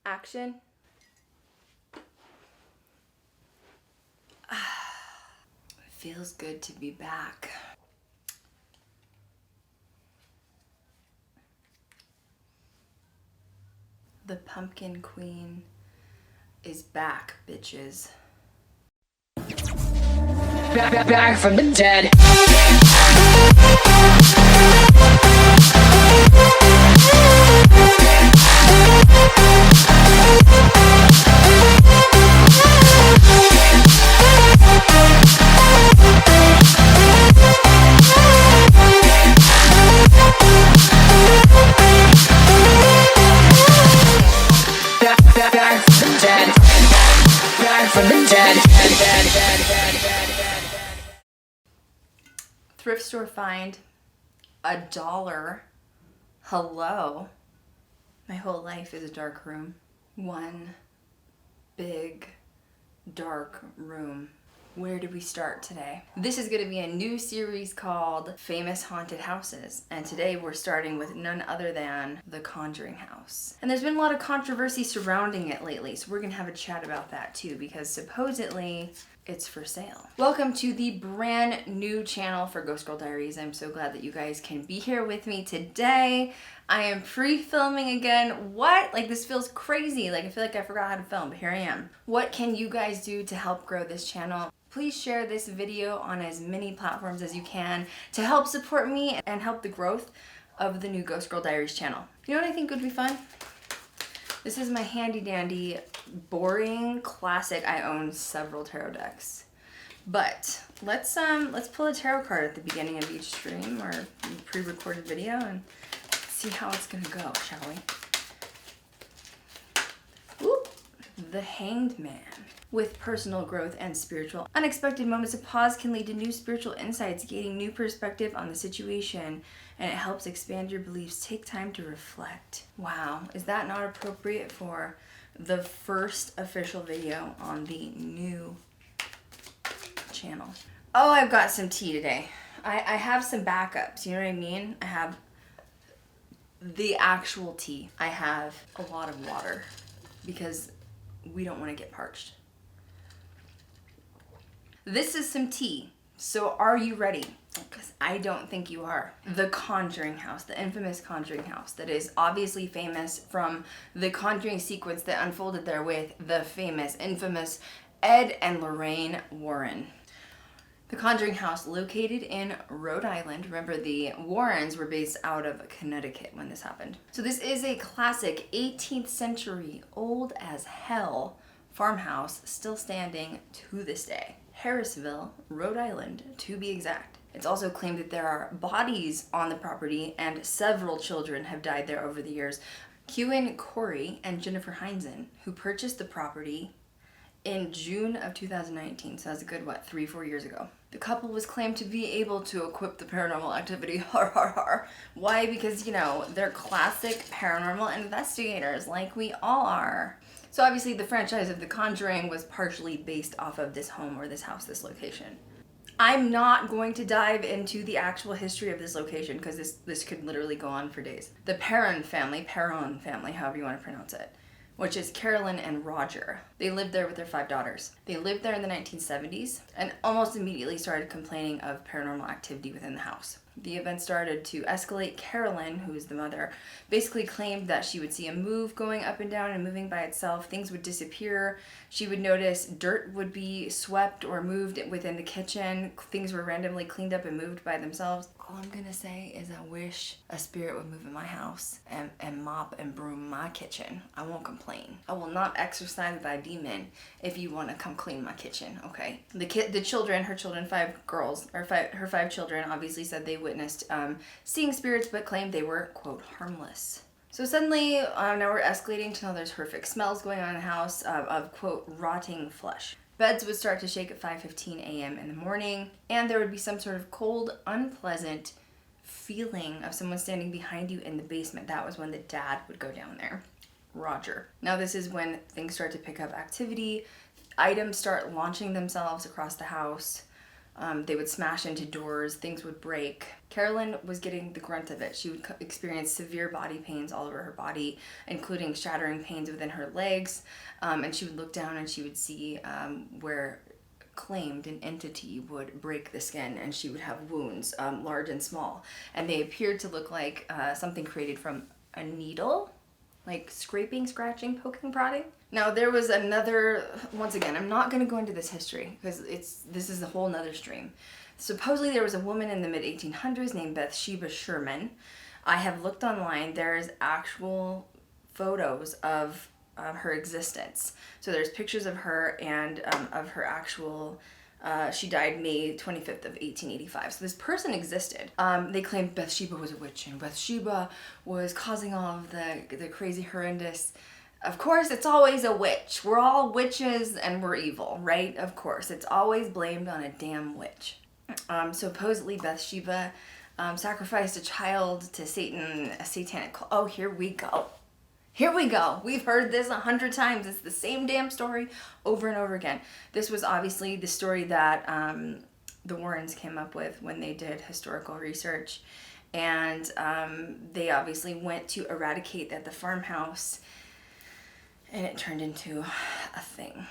Action. It feels good to be back. The Pumpkin Queen is back, bitches. Back from the dead. Thrift store find, $1. Hello. My whole life is a dark room. One big dark room. Where do we start today? This is going to be a new series called Famous Haunted Houses, and today we're starting with none other than the Conjuring House. And there's been a lot of controversy surrounding it lately, so we're going to have a chat about that too, because supposedly it's for sale. Welcome to the brand new channel for Ghost Girl Diaries. I'm so glad that you guys can be here with me today. I am pre-filming again. What? Like, this feels crazy. Like, I feel like I forgot how to film, but here I am. What can you guys do to help grow this channel? Please share this video on as many platforms as you can to help support me and help the growth of the new Ghost Girl Diaries channel. You know what I think would be fun? This is my handy dandy, boring classic. I own several tarot decks. But let's pull a tarot card at the beginning of each stream or pre-recorded video and see how it's gonna go, shall we? Whoop. The Hanged Man. With personal growth and spiritual, unexpected moments of pause can lead to new spiritual insights, gaining new perspective on the situation, and it helps expand your beliefs. Take time to reflect. Wow, is that not appropriate for the first official video on the new channel? Oh, I've got some tea today. I have some backups, you know what I mean? I have the actual tea. I have a lot of water because we don't want to get parched. This is some tea, so are you ready? Because I don't think you are. The Conjuring House, the infamous Conjuring House that is obviously famous from the Conjuring sequence that unfolded there with the famous, infamous Ed and Lorraine Warren. The Conjuring House, located in Rhode Island. Remember, the Warrens were based out of Connecticut when this happened. So this is a classic 18th century, old as hell farmhouse, still standing to this day. Harrisville, Rhode Island, to be exact. It's also claimed that there are bodies on the property and several children have died there over the years. Cory and Jennifer Heinzen, who purchased the property in June of 2019, so that's a good, 3-4 years ago. The couple was claimed to be able to equip the paranormal activity. Har har har. Why? Because, you know, they're classic paranormal investigators like we all are. So obviously the franchise of The Conjuring was partially based off of this home or this house, this location. I'm not going to dive into the actual history of this location because this could literally go on for days. The Perron family, however you want to pronounce it, which is Carolyn and Roger. They lived there with their 5 daughters. They lived there in the 1970s and almost immediately started complaining of paranormal activity within the house. The event started to escalate. Carolyn, who is the mother, basically claimed that she would see a move going up and down and moving by itself. Things would disappear. She would notice dirt would be swept or moved within the kitchen. Things were randomly cleaned up and moved by themselves. All I'm gonna say is I wish a spirit would move in my house and mop and broom my kitchen. I won't complain. I will not exorcise thy demon if you want to come clean my kitchen, okay? The children, her children, 5 girls, or her 5 children, obviously said they witnessed seeing spirits, but claimed they were, quote, harmless. So suddenly, now we're escalating to now there's horrific smells going on in the house of, quote, rotting flesh. Beds would start to shake at 5:15 a.m. in the morning, and there would be some sort of cold, unpleasant feeling of someone standing behind you in the basement. That was when the dad would go down there, Roger. Now this is when things start to pick up activity. Items start launching themselves across the house. They would smash into doors, things would break. Carolyn was getting the grunt of it. She would experience severe body pains all over her body, including shattering pains within her legs. And she would look down and she would see where claimed an entity would break the skin, and she would have wounds, large and small. And they appeared to look like something created from a needle, like scraping, scratching, poking, prodding. Now there was another, once again, I'm not going to go into this history because this is a whole nother stream. Supposedly there was a woman in the mid 1800s named Bathsheba Sherman. I have looked online. There's actual photos of her existence. So there's pictures of her and of her actual, she died May 25th of 1885. So this person existed. They claimed Bathsheba was a witch and Bathsheba was causing all of the crazy horrendous. Of course, it's always a witch. We're all witches and we're evil, right? Of course, it's always blamed on a damn witch. Supposedly Bathsheba sacrificed a child to Satan, a satanic cult. Oh, here we go. Here we go. We've heard this 100 times. It's the same damn story over and over again. This was obviously the story that the Warrens came up with when they did historical research. And they obviously went to eradicate at the farmhouse. And it turned into a thing.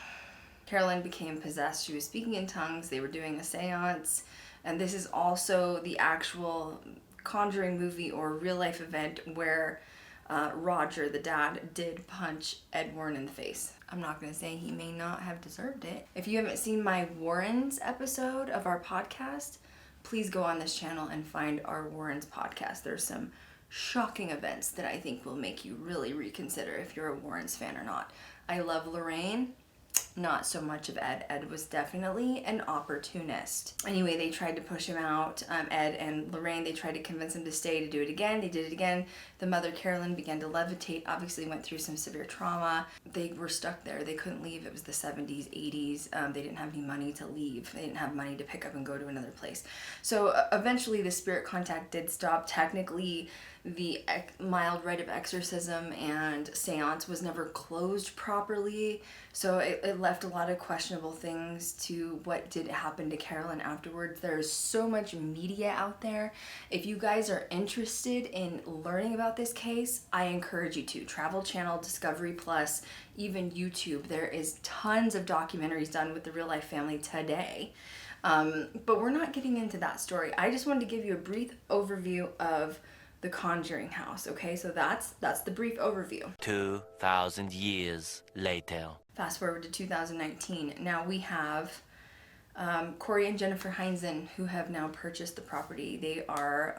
Carolyn became possessed. She was speaking in tongues. They were doing a seance. And this is also the actual Conjuring movie or real life event where Roger, the dad, did punch Ed Warren in the face. I'm not going to say he may not have deserved it. If you haven't seen my Warrens episode of our podcast, please go on this channel and find our Warrens podcast. There's some shocking events that I think will make you really reconsider if you're a Warrens fan or not. I love Lorraine. Not so much of Ed. Ed was definitely an opportunist. Anyway, they tried to push him out. Ed and Lorraine, they tried to convince him to stay to do it again. They did it again. The mother, Carolyn, began to levitate. Obviously went through some severe trauma. They were stuck there. They couldn't leave. It was the 70s, 80s. They didn't have any money to leave. They didn't have money to pick up and go to another place. So eventually the spirit contact did stop. Technically, the mild rite of exorcism and seance was never closed properly. So it left a lot of questionable things to what did happen to Carolyn afterwards. There's so much media out there. If you guys are interested in learning about this case, I encourage you to. Travel Channel, Discovery Plus, even YouTube. There is tons of documentaries done with the real life family today. But we're not getting into that story. I just wanted to give you a brief overview of the Conjuring House, okay? So that's the brief overview. 2,000 years later. Fast forward to 2019. Now we have Cory and Jennifer Heinzen, who have now purchased the property. They are,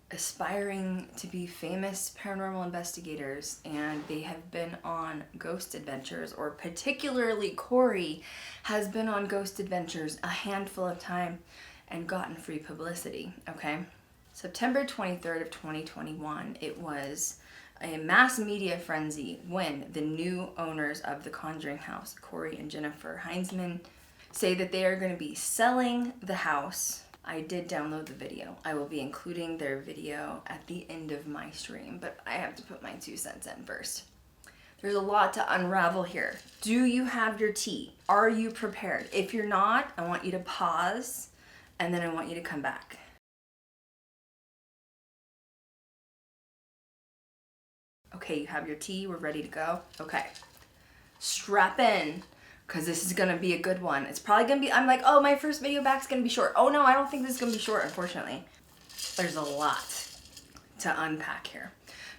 aspiring to be famous paranormal investigators, and they have been on ghost adventures, or particularly Cory has been on ghost adventures a handful of times and gotten free publicity, okay? September 23rd of 2021, it was a mass media frenzy when the new owners of the Conjuring House, Cory and Jennifer Heinzen, say that they are going to be selling the house. I did download the video. I will be including their video at the end of my stream, but I have to put my 2 cents in first. There's a lot to unravel here. Do you have your tea? Are you prepared? If you're not, I want you to pause, and then I want you to come back. Okay, you have your tea, we're ready to go. Okay, strap in, because this is gonna be a good one. It's probably gonna be, I'm like, oh, my first video back's gonna be short. Oh no, I don't think this is gonna be short, unfortunately. There's a lot to unpack here.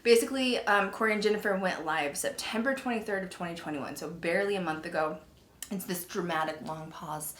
Basically, Cory and Jennifer went live September 23rd of 2021, so barely a month ago. It's this dramatic long pause.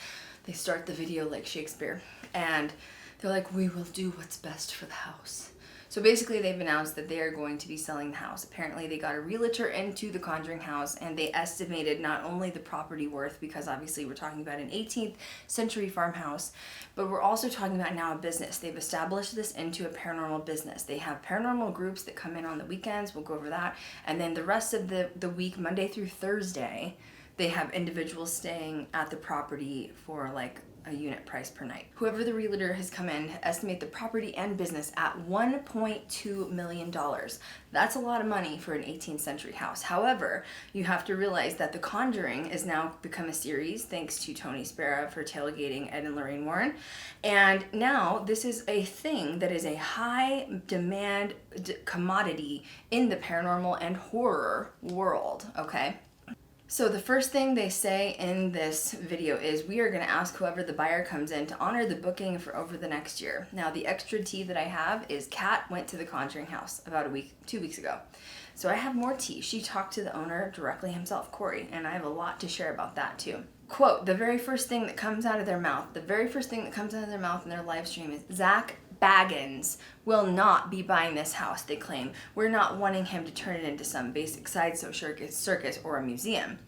They start the video like Shakespeare, and they're like, we will do what's best for the house. So basically they've announced that they are going to be selling the house. Apparently they got a realtor into the Conjuring House, and they estimated not only the property worth, because obviously we're talking about an 18th century farmhouse, but we're also talking about now a business. They've established this into a paranormal business. They have paranormal groups that come in on the weekends. We'll go over that. And then the rest of the week, Monday through Thursday, they have individuals staying at the property for like a unit price per night. Whoever the realtor has come in estimate the property and business at $1.2 million. That's a lot of money for an 18th century house. However, you have to realize that The Conjuring has now become a series thanks to Tony Spera for tailgating Ed and Lorraine Warren. And now this is a thing that is a high demand commodity in the paranormal and horror world, okay? So the first thing they say in this video is, we are going to ask whoever the buyer comes in to honor the booking for over the next year. Now the extra tea that I have is Kat went to the Conjuring House about 2 weeks ago. So I have more tea. She talked to the owner directly himself, Cory, and I have a lot to share about that too. Quote, the very first thing that comes out of their mouth in their live stream is, Zach Baggins will not be buying this house, they claim. We're not wanting him to turn it into some basic sideshow circus or a museum.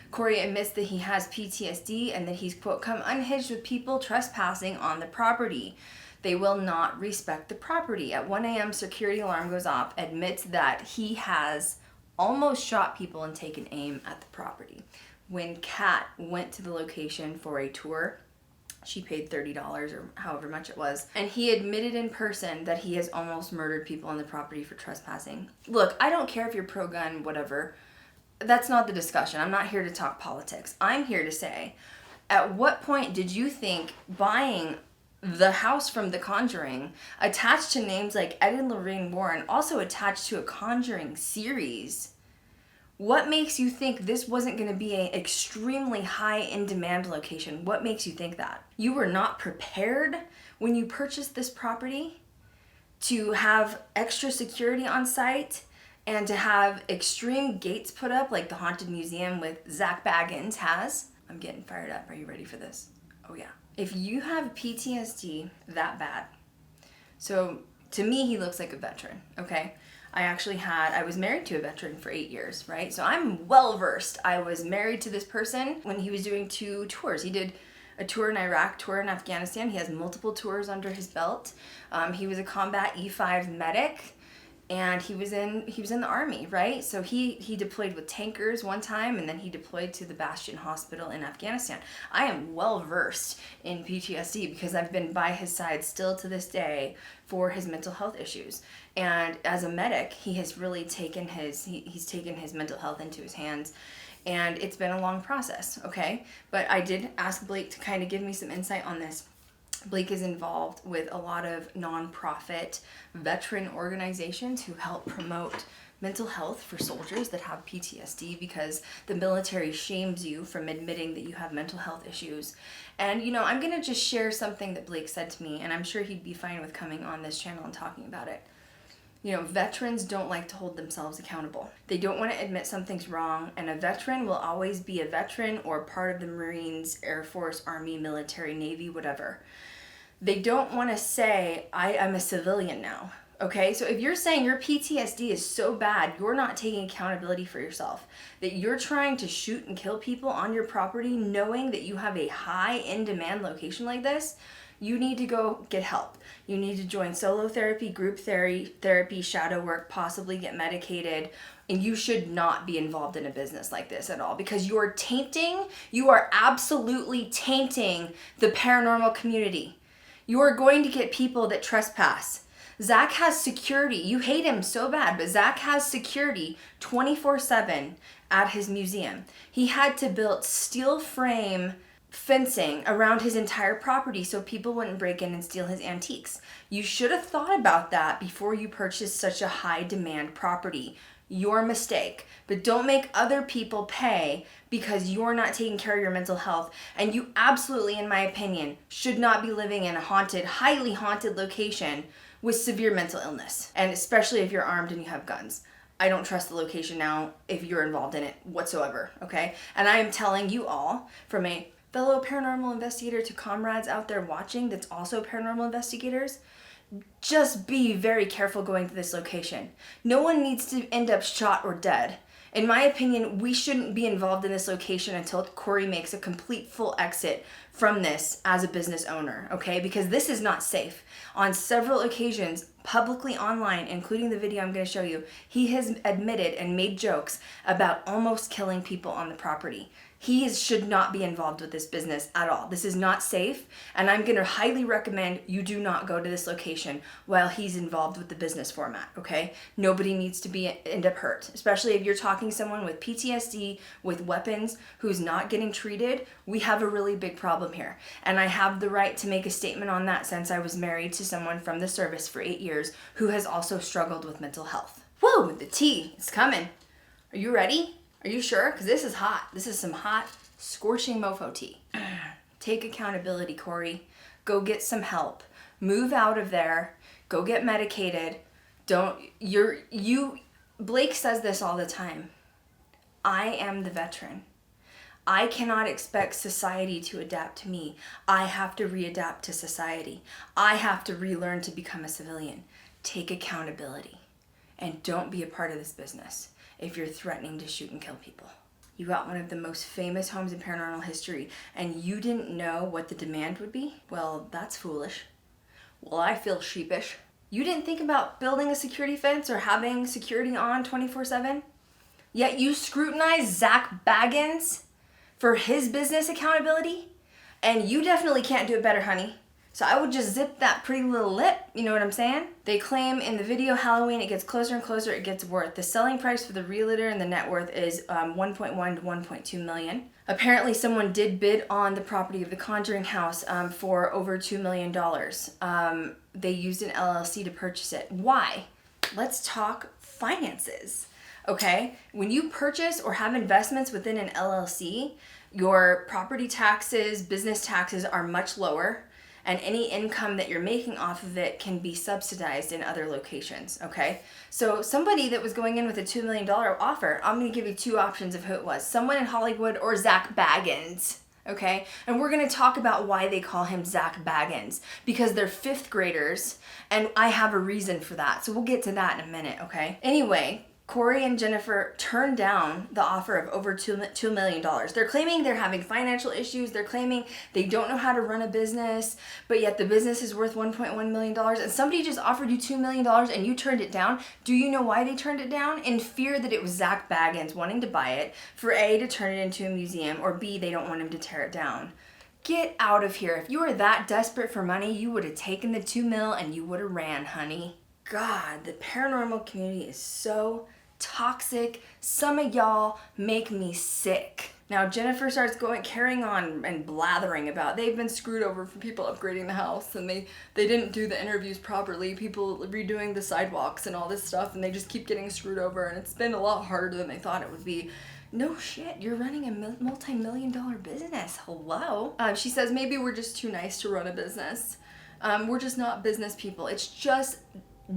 Cory admits that he has PTSD and that he's, quote, come unhinged with people trespassing on the property. They will not respect the property. At 1 a.m., security alarm goes off, admits that he has almost shot people and taken aim at the property. When Kat went to the location for a tour, she paid $30 or however much it was, and he admitted in person that he has almost murdered people on the property for trespassing. Look, I don't care if you're pro-gun, whatever. That's not the discussion. I'm not here to talk politics. I'm here to say, at what point did you think buying the house from The Conjuring, attached to names like Ed and Lorraine Warren, also attached to a Conjuring series, what makes you think this wasn't going to be an extremely high in demand location? What makes you think that? You were not prepared when you purchased this property to have extra security on site and to have extreme gates put up like the Haunted Museum with Zach Baggins has? I'm getting fired up. Are you ready for this? Oh yeah. If you have PTSD that bad, so to me he looks like a veteran, okay? I was married to a veteran for 8 years, right? So I'm well versed. I was married to this person when he was doing 2 tours. He did a tour in Iraq, tour in Afghanistan. He has multiple tours under his belt. He was a combat E5 medic, and he was in the army, right? So he deployed with tankers one time, and then he deployed to the Bastion Hospital in Afghanistan. I am well versed in PTSD because I've been by his side still to this day for his mental health issues. And as a medic, he has really taken he's taken his mental health into his hands. And it's been a long process, okay? But I did ask Blake to kind of give me some insight on this. Blake is involved with a lot of nonprofit veteran organizations who help promote mental health for soldiers that have PTSD because the military shames you from admitting that you have mental health issues. And, you know, I'm going to just share something that Blake said to me, and I'm sure he'd be fine with coming on this channel and talking about it. You know, veterans don't like to hold themselves accountable. They don't want to admit something's wrong, and a veteran will always be a veteran or part of the Marines, Air Force, Army, military, Navy, whatever. They don't want to say, I'm a civilian now, okay? So if you're saying your PTSD is so bad, you're not taking accountability for yourself, that you're trying to shoot and kill people on your property knowing that you have a high in-demand location like this, you need to go get help. You need to join solo therapy, group therapy, shadow work, possibly get medicated, and you should not be involved in a business like this at all because you are absolutely tainting the paranormal community. You are going to get people that trespass. Zach has security. You hate him so bad, but Zach has security 24/7 at his museum. He had to build steel frame fencing around his entire property so people wouldn't break in and steal his antiques. You should have thought about that before you purchased such a high demand property. Your mistake. But don't make other people pay because you're not taking care of your mental health. And you absolutely, in my opinion, should not be living in a haunted, highly haunted location with severe mental illness. And especially if you're armed and you have guns. I don't trust the location now if you're involved in it whatsoever, okay? And I am telling you all, from a fellow paranormal investigator to comrades out there watching that's also paranormal investigators, just be very careful going to this location. No one needs to end up shot or dead. In my opinion, we shouldn't be involved in this location until Cory makes a complete full exit from this as a business owner, okay? Because this is not safe. On several occasions, publicly online, including the video I'm going to show you, he has admitted and made jokes about almost killing people on the property. should not be involved with this business at all. This is not safe, and I'm going to highly recommend you do not go to this location while he's involved with the business format, okay? Nobody needs to end up hurt, especially if you're talking to someone with PTSD, with weapons, who's not getting treated. We have a really big problem here, and I have the right to make a statement on that since I was married to someone from the service for 8 years who has also struggled with mental health. Woo, the tea is coming. Are you ready? Are you sure? Because this is hot. This is some hot, scorching mofo tea. Take accountability, Cory. Go get some help. Move out of there. Go get medicated. Blake says this all the time. I am the veteran. I cannot expect society to adapt to me. I have to readapt to society. I have to relearn to become a civilian. Take accountability. And don't be a part of this business if you're threatening to shoot and kill people. You got one of the most famous homes in paranormal history, and you didn't know what the demand would be? Well, that's foolish. Well, I feel sheepish. You didn't think about building a security fence or having security on 24/7? Yet you scrutinize Zach Baggins for his business accountability? And you definitely can't do it better, honey. So I would just zip that pretty little lip, you know what I'm saying? They claim in the video Halloween, it gets closer and closer, it gets worth. The selling price for the realtor and the net worth is 1.1 to 1.2 million. Apparently someone did bid on the property of the Conjuring House for over $2 million. They used an LLC to purchase it. Why? Let's talk finances, okay? When you purchase or have investments within an LLC, your property taxes, business taxes are much lower, and any income that you're making off of it can be subsidized in other locations, okay? So somebody that was going in with a $2 million offer, I'm gonna give you two options of who it was. Someone in Hollywood or Zach Baggins, okay? And we're gonna talk about why they call him Zach Baggins, because they're fifth graders, and I have a reason for that. So we'll get to that in a minute, okay? Anyway, Cory and Jennifer turned down the offer of over $2 million. They're claiming they're having financial issues. They're claiming they don't know how to run a business, but yet the business is worth $1.1 million. And somebody just offered you $2 million and you turned it down. Do you know why they turned it down? In fear that it was Zach Baggins wanting to buy it for A, to turn it into a museum, or B, they don't want him to tear it down. Get out of here. If you were that desperate for money, you would have taken the $2 million and you would have ran, honey. God, the paranormal community is so toxic. Some of y'all make me sick. Now Jennifer starts carrying on and blathering about they've been screwed over for people upgrading the house, and they didn't do the interviews properly, people redoing the sidewalks and all this stuff, and they just keep getting screwed over, and it's been a lot harder than they thought it would be. No shit, you're running a multi-million-dollar business. Hello? She says maybe we're just too nice to run a business. We're just not business people. It's just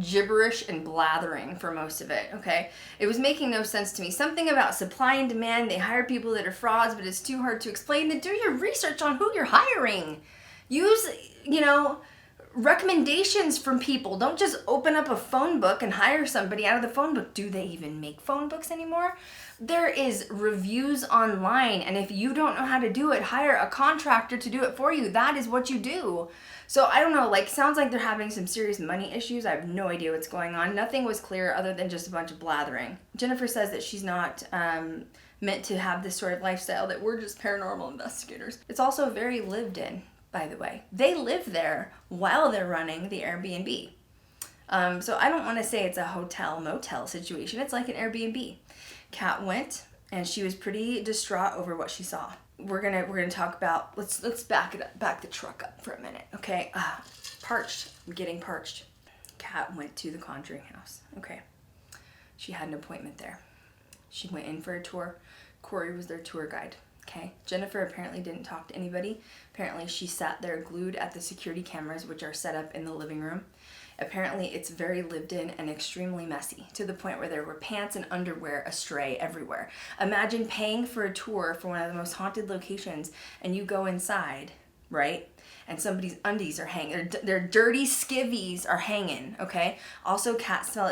gibberish and blathering for most of it, okay? It was making no sense to me. Something about supply and demand. They hire people that are frauds, but it's too hard to explain. Then do your research on who you're hiring. Use, recommendations from people. Don't just open up a phone book and hire somebody out of the phone book. Do they even make phone books anymore? There is reviews online, and if you don't know how to do it, hire a contractor to do it for you. That is what you do. So I don't know, sounds like they're having some serious money issues. I have no idea what's going on. Nothing was clear other than just a bunch of blathering. Jennifer says that she's not meant to have this sort of lifestyle, that we're just paranormal investigators. It's also very lived in, by the way. They live there while they're running the Airbnb. So I don't want to say it's a hotel-motel situation. It's like an Airbnb. Kat went, and she was pretty distraught over what she saw. We're gonna talk about, let's back the truck up for a minute, okay? Parched. I'm getting parched. Kat went to the Conjuring House. Okay. She had an appointment there. She went in for a tour. Cory was their tour guide. Okay. Jennifer apparently didn't talk to anybody. Apparently she sat there glued at the security cameras, which are set up in the living room. Apparently it's very lived in and extremely messy, to the point where there were pants and underwear astray everywhere. Imagine paying for a tour for one of the most haunted locations, and you go inside, right? And somebody's undies are hanging. Their dirty skivvies are hanging, okay? Also, Kat said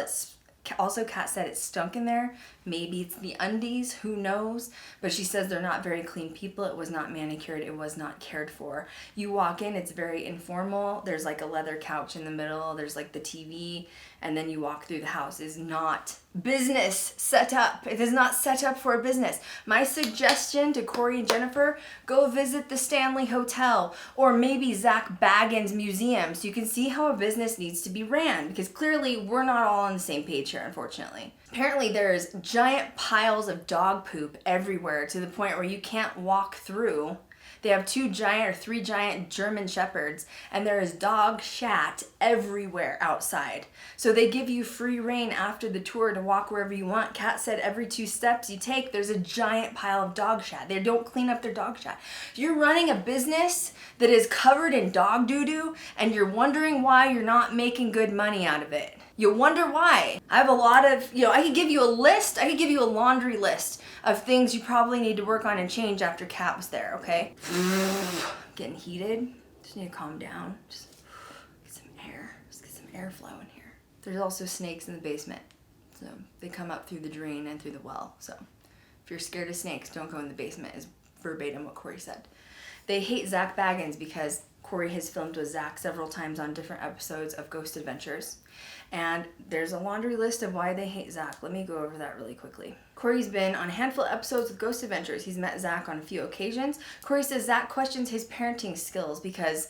it stunk in there Maybe it's the undies, who knows? But she says they're not very clean people. It was not manicured. It was not cared for. You walk in, it's very informal. There's like a leather couch in the middle. There's like the TV. And then you walk through the house. It's not business set up. It is not set up for a business. My suggestion to Cory and Jennifer, go visit the Stanley Hotel or maybe Zach Bagans Museum so you can see how a business needs to be ran, because clearly we're not all on the same page here, unfortunately. Apparently there's giant piles of dog poop everywhere to the point where you can't walk through. They have 3 giant German shepherds, and there is dog shat everywhere outside. So they give you free reign after the tour to walk wherever you want. Kat said every 2 steps you take, there's a giant pile of dog shat. They don't clean up their dog shat. You're running a business that is covered in dog doo-doo, and you're wondering why you're not making good money out of it. You wonder why. I have a lot of, I could give you a list. I could give you a laundry list of things you probably need to work on and change after Kat was there, okay? Getting heated. Just need to calm down. Just get some air. Just get some airflow in here. There's also snakes in the basement. So they come up through the drain and through the well. So if you're scared of snakes, don't go in the basement, is verbatim what Cory said. They hate Zach Bagans because Cory has filmed with Zach several times on different episodes of Ghost Adventures. And there's a laundry list of why they hate Zach. Let me go over that really quickly. Cory's been on a handful of episodes of Ghost Adventures. He's met Zach on a few occasions. Cory says Zach questions his parenting skills because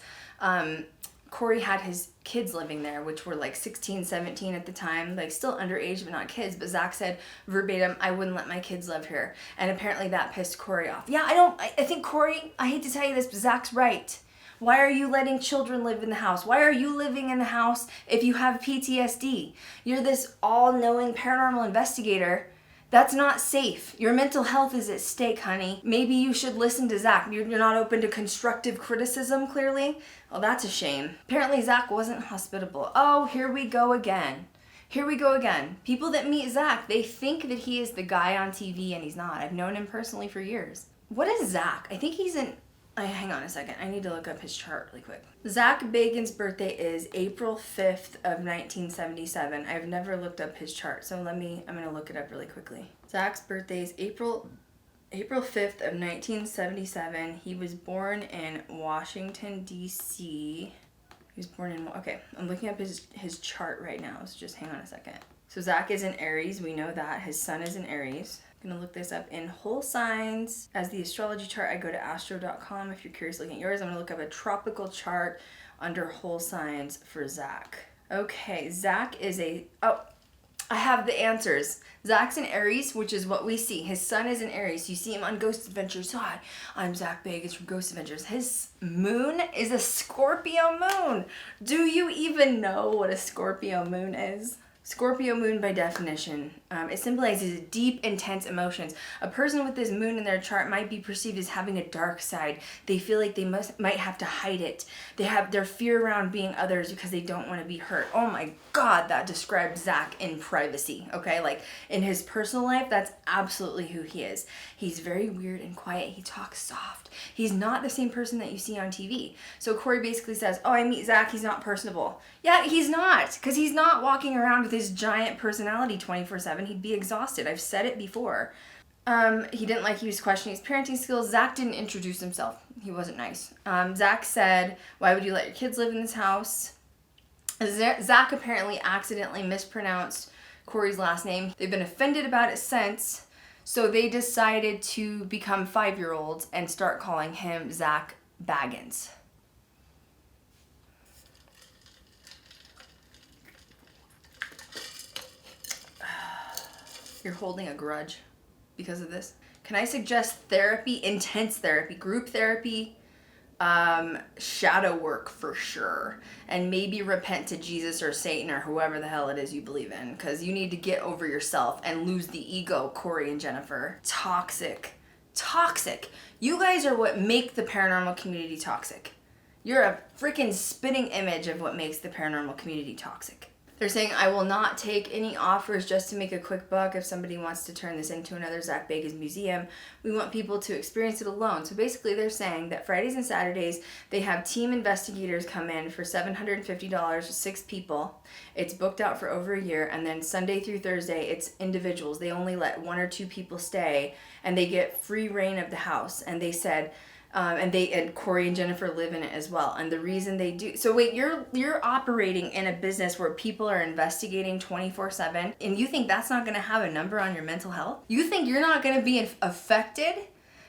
Cory had his kids living there, which were like 16, 17 at the time, like still underage but not kids. But Zach said verbatim, I wouldn't let my kids live here. And apparently that pissed Cory off. Yeah, I think Cory, I hate to tell you this, but Zach's right. Why are you letting children live in the house? Why are you living in the house if you have PTSD? You're this all-knowing paranormal investigator. That's not safe. Your mental health is at stake, honey. Maybe you should listen to Zach. You're not open to constructive criticism, clearly. Well, that's a shame. Apparently Zach wasn't hospitable. Oh, here we go again. Here we go again. People that meet Zach, they think that he is the guy on TV and he's not. I've known him personally for years. What is Zach? I think he's an... hang on a second. I need to look up his chart really quick. Zach Bagans' birthday is April 5th of 1977. I've never looked up his chart, so I'm going to look it up really quickly. Zach's birthday is April 5th of 1977. He was born in Washington, D.C. Okay, I'm looking up his chart right now, so just hang on a second. So Zach is in Aries. We know that. His sun is in Aries. I'm going to look this up in whole signs. As the astrology chart, I go to astro.com. If you're curious looking at yours, I'm going to look up a tropical chart under whole signs for Zach. Okay, Zach is I have the answers. Zach's in Aries, which is what we see. His sun is in Aries. You see him on Ghost Adventures. Hi, I'm Zach Bagans from Ghost Adventures. His moon is a Scorpio moon. Do you even know what a Scorpio moon is? Scorpio moon, by definition, it symbolizes deep, intense emotions. A person with this moon in their chart might be perceived as having a dark side. They feel like they might have to hide it. They have their fear around being others because they don't want to be hurt. Oh my God, that describes Zach in privacy, okay? Like, in his personal life, that's absolutely who he is. He's very weird and quiet. He talks soft. He's not the same person that you see on TV. So Cory basically says, oh, I meet Zach, he's not personable. Yeah, he's not, because he's not walking around with his giant personality 24/7. He'd be exhausted. I've said it before. He didn't like he was questioning his parenting skills. Zach didn't introduce himself. He wasn't nice. Zach said, why would you let your kids live in this house? Zach apparently accidentally mispronounced Cory's last name. They've been offended about it since, so they decided to become 5-year-olds and start calling him Zach Bagans. You're holding a grudge because of this. Can I suggest therapy, intense therapy, group therapy, shadow work for sure, and maybe repent to Jesus or Satan or whoever the hell it is you believe in, because you need to get over yourself and lose the ego, Cory and Jennifer. Toxic. You guys are what make the paranormal community toxic. You're a freaking spitting image of what makes the paranormal community toxic. They're saying, I will not take any offers just to make a quick buck. If somebody wants to turn this into another Zach Bagans museum, we want people to experience it alone. So basically they're saying that Fridays and Saturdays, they have team investigators come in for $750, 6 people. It's booked out for over a year. And then Sunday through Thursday, it's individuals. They only let 1 or 2 people stay, and they get free reign of the house. And they said, and Cory and Jennifer live in it as well. And the reason they do, so wait, you're operating in a business where people are investigating 24/7, and you think that's not going to have a number on your mental health? You think you're not going to be affected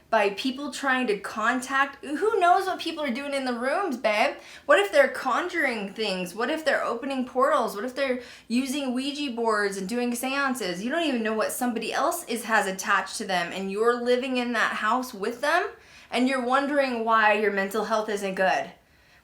by people trying to contact? Who knows what people are doing in the rooms, babe? What if they're conjuring things? What if they're opening portals? What if they're using Ouija boards and doing seances? You don't even know what somebody else has attached to them, and you're living in that house with them? And you're wondering why your mental health isn't good.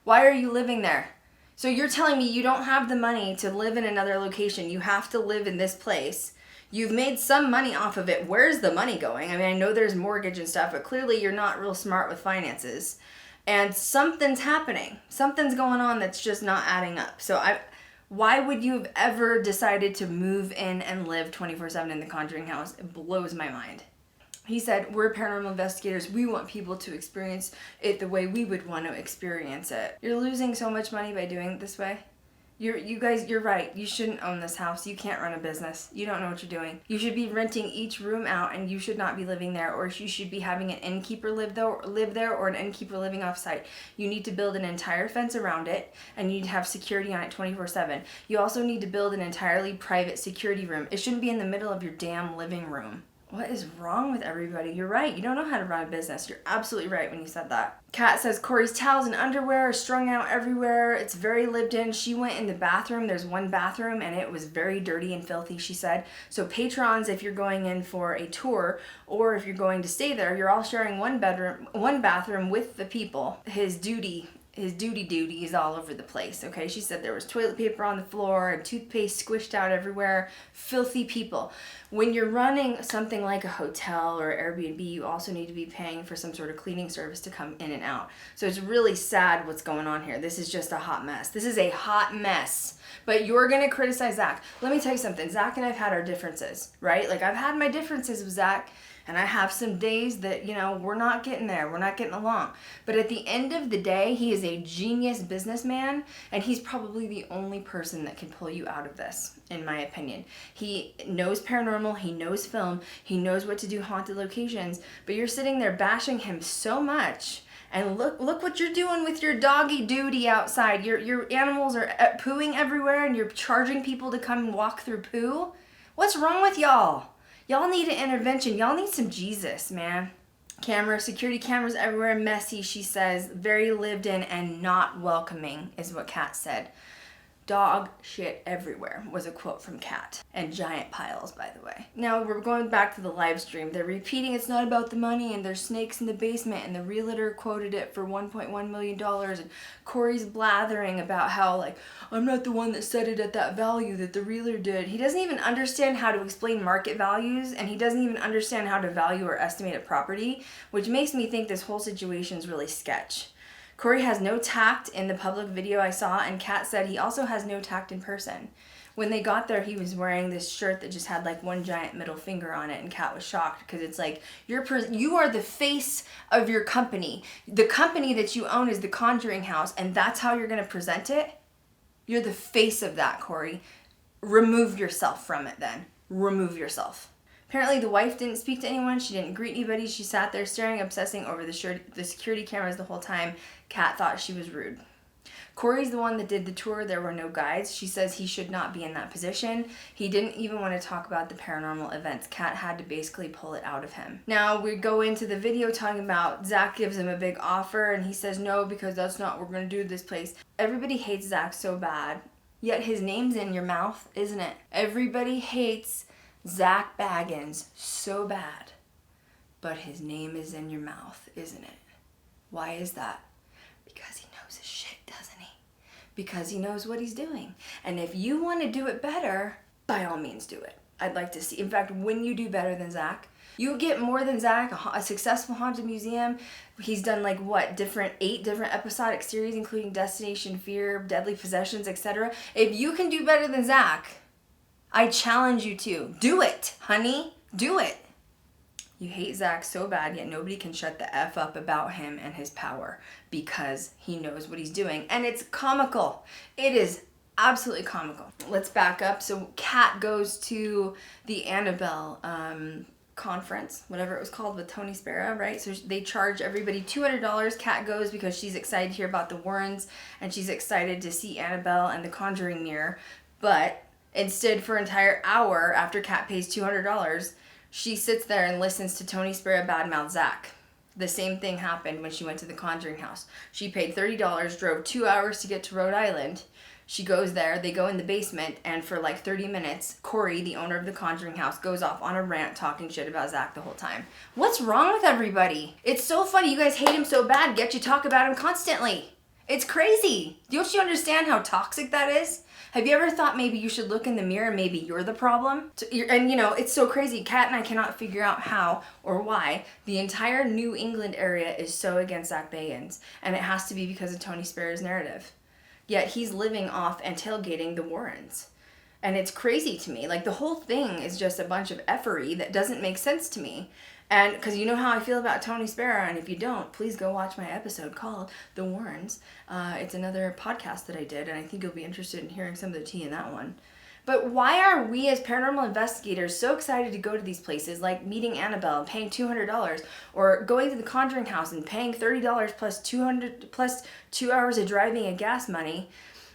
Why are you living there? So you're telling me you don't have the money to live in another location. You have to live in this place. You've made some money off of it. Where's the money going? I mean, I know there's mortgage and stuff, but clearly you're not real smart with finances. And something's happening. Something's going on that's just not adding up. So why would you have ever decided to move in and live 24/7 in the Conjuring House? It blows my mind. He said, we're paranormal investigators. We want people to experience it the way we would want to experience it. You're losing so much money by doing it this way. You're right. You shouldn't own this house. You can't run a business. You don't know what you're doing. You should be renting each room out, and you should not be living there, or you should be having an innkeeper live there or an innkeeper living off site. You need to build an entire fence around it, and you need to have security on it 24/7. You also need to build an entirely private security room. It shouldn't be in the middle of your damn living room. What is wrong with everybody? You're right. You don't know how to run a business. You're absolutely right when you said that. Kat says Cory's towels and underwear are strung out everywhere. It's very lived in. She went in the bathroom. There's one bathroom, and it was very dirty and filthy, she said. So patrons, if you're going in for a tour or if you're going to stay there, you're all sharing one bathroom with the people. His duty is all over the place, okay? She said there was toilet paper on the floor and toothpaste squished out everywhere. Filthy people. When you're running something like a hotel or Airbnb, you also need to be paying for some sort of cleaning service to come in and out. So it's really sad what's going on here. This is just a hot mess. This is a hot mess. But you're going to criticize Zach. Let me tell you something. Zach and I've had our differences, right? Like, I've had my differences with Zach, and I have some days that, we're not getting there. We're not getting along. But at the end of the day, he is a genius businessman, and he's probably the only person that can pull you out of this, in my opinion. He knows paranormal. He knows film. He knows what to do haunted locations. But you're sitting there bashing him so much. And look what you're doing with your doggy duty outside. Your animals are pooing everywhere, and you're charging people to come and walk through poo. What's wrong with y'all? Y'all need an intervention. Y'all need some Jesus, man. Security cameras everywhere, messy, she says. Very lived in and not welcoming is what Kat said. Dog shit everywhere was a quote from Kat. And giant piles, by the way. Now we're going back to the live stream. They're repeating it's not about the money, and there's snakes in the basement, and the realtor quoted it for $1.1 million. And Cory's blathering about how, I'm not the one that set it at that value that the realtor did. He doesn't even understand how to explain market values, and he doesn't even understand how to value or estimate a property, which makes me think this whole situation is really sketch. Cory has no tact in the public video I saw, and Kat said he also has no tact in person. When they got there, he was wearing this shirt that just had one giant middle finger on it, and Kat was shocked because it's you are the face of your company. The company that you own is the Conjuring House, and that's how you're going to present it? You're the face of that, Cory. Remove yourself from it then. Remove yourself. Apparently the wife didn't speak to anyone. She didn't greet anybody. She sat there staring, obsessing over the security cameras the whole time. Kat thought she was rude. Cory's the one that did the tour. There were no guides. She says he should not be in that position. He didn't even want to talk about the paranormal events. Kat had to basically pull it out of him. Now we go into the video talking about Zach gives him a big offer, and he says no because that's not what we're going to do this place. Everybody hates Zach so bad, yet his name's in your mouth, isn't it? Everybody hates Zach Bagans so bad, but his name is in your mouth, isn't it? Why is that? Because he knows his shit, doesn't he? Because he knows what he's doing. And if you want to do it better, by all means do it. I'd like to see. In fact, when you do better than Zach, You get more than Zach, a successful haunted museum. He's done 8 different episodic series, including Destination Fear, Deadly Possessions, etc. If you can do better than Zach, I challenge you to. Do it, honey. Do it. You hate Zach so bad, yet nobody can shut the F up about him and his power because he knows what he's doing. And it's comical. It is absolutely comical. Let's back up. So Kat goes to the Annabelle conference, whatever it was called, with Tony Spera, right? So they charge everybody $200. Kat goes because she's excited to hear about the Warrens and she's excited to see Annabelle and the Conjuring mirror. But instead, for an entire hour after Kat pays $200, she sits there and listens to Tony Spera badmouth Zach. The same thing happened when she went to the Conjuring House. She paid $30, drove 2 hours to get to Rhode Island. She goes there, they go in the basement, and for 30 minutes, Cory, the owner of the Conjuring House, goes off on a rant talking shit about Zach the whole time. What's wrong with everybody? It's so funny. You guys hate him so bad, yet you talk about him constantly. It's crazy. Don't you understand how toxic that is? Have you ever thought maybe you should look in the mirror and maybe you're the problem? And it's so crazy. Kat and I cannot figure out how or why the entire New England area is so against Zach Bagans. And it has to be because of Tony Spera's narrative. Yet he's living off and tailgating the Warrens. And it's crazy to me. The whole thing is just a bunch of effery that doesn't make sense to me. And because you know how I feel about Tony Spera, and if you don't, please go watch my episode called The Warrens. It's another podcast that I did, and I think you'll be interested in hearing some of the tea in that one. But why are we as paranormal investigators so excited to go to these places, like meeting Annabelle and paying $200, or going to the Conjuring House and paying $30 plus plus 2 hours of driving and gas money?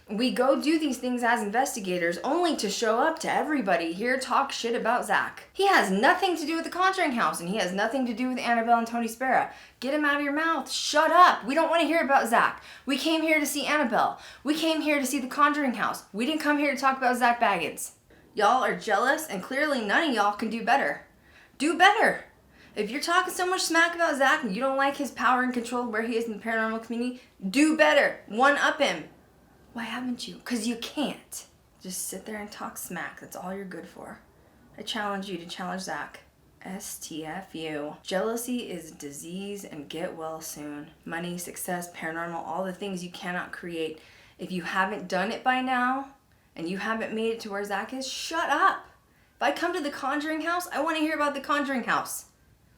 We go do these things as investigators only to show up to everybody here talk shit about Zach. He has nothing to do with the Conjuring House, and he has nothing to do with Annabelle and Tony Spera. Get him out of your mouth. Shut up. We don't want to hear about Zach. We came here to see Annabelle. We came here to see the Conjuring House. We didn't come here to talk about Zach Bagans. Y'all are jealous, and clearly none of y'all can do better. Do better. If you're talking so much smack about Zach and you don't like his power and control where he is in the paranormal community, do better. One up him. Why haven't you? Because you can't. Just sit there and talk smack. That's all you're good for. I challenge you to challenge Zach. STFU. Jealousy is a disease, and get well soon. Money, success, paranormal, all the things you cannot create. If you haven't done it by now, and you haven't made it to where Zach is, shut up. If I come to the Conjuring House, I want to hear about the Conjuring House.